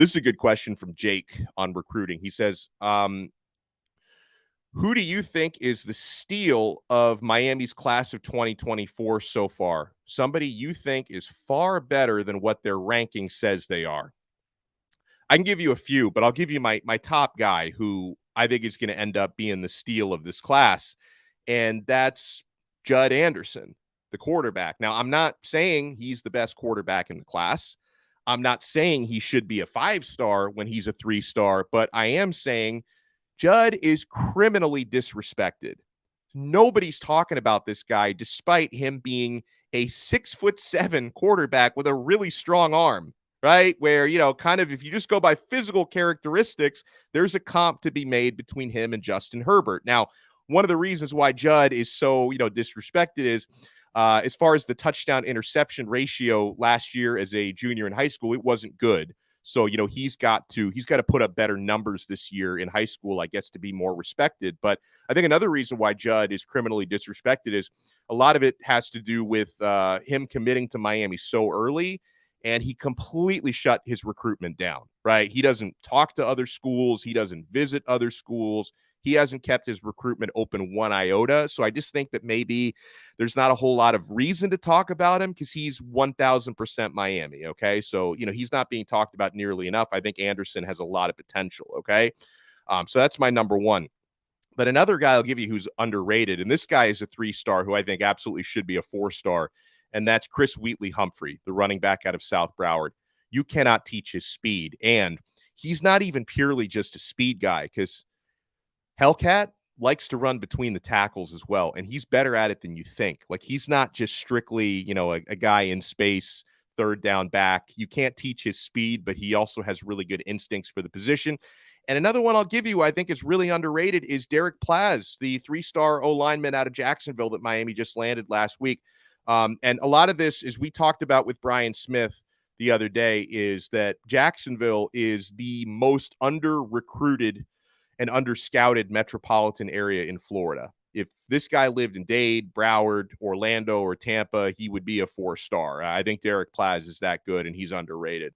This is a good question from Jake on recruiting. He says, who do you think is the steal of Miami's class of 2024 so far? Somebody you think is far better than what their ranking says they are. I can give you a few, but I'll give you my top guy who I think is going to end up being the steal of this class, and that's Judd Anderson, the quarterback. Now, I'm not saying he's the best quarterback in the class. I'm not saying he should be a 5-star when he's a 3-star, but I am saying Judd is criminally disrespected. Nobody's talking about this guy, despite him being a 6'7" quarterback with a really strong arm, right? Where, kind of if you just go by physical characteristics, there's a comp to be made between him and Justin Herbert. Now, one of the reasons why Judd is so, disrespected is as far as the touchdown interception ratio last year as a junior in high school, it wasn't good. So, he's got to put up better numbers this year in high school, I guess, to be more respected. But I think another reason why Judd is criminally disrespected is a lot of it has to do with him committing to Miami so early, and he completely shut his recruitment down, right? He doesn't talk to other schools. He doesn't visit other schools. He hasn't kept his recruitment open one iota. So I just think that maybe there's not a whole lot of reason to talk about him because he's 1,000% Miami, okay? So, he's not being talked about nearly enough. I think Anderson has a lot of potential, okay? So that's my number one. But another guy I'll give you who's underrated, and this guy is a 3-star who I think absolutely should be a 4-star, and that's Chris Wheatley-Humphrey, the running back out of South Broward. You cannot teach his speed, and he's not even purely just a speed guy because Hellcat likes to run between the tackles as well, and he's better at it than you think. Like, he's not just strictly, a guy in space, third down back. You can't teach his speed, but he also has really good instincts for the position. And another one I'll give you, I think is really underrated, is Deryc Plazz, the 3-star O-lineman out of Jacksonville that Miami just landed last week. And a lot of this, as we talked about with Brian Smith the other day, is that Jacksonville is the most under-recruited and under-scouted metropolitan area in Florida. If this guy lived in Dade, Broward, Orlando, or Tampa, he would be a 4-star. I think Deryc Plazz is that good, and he's underrated.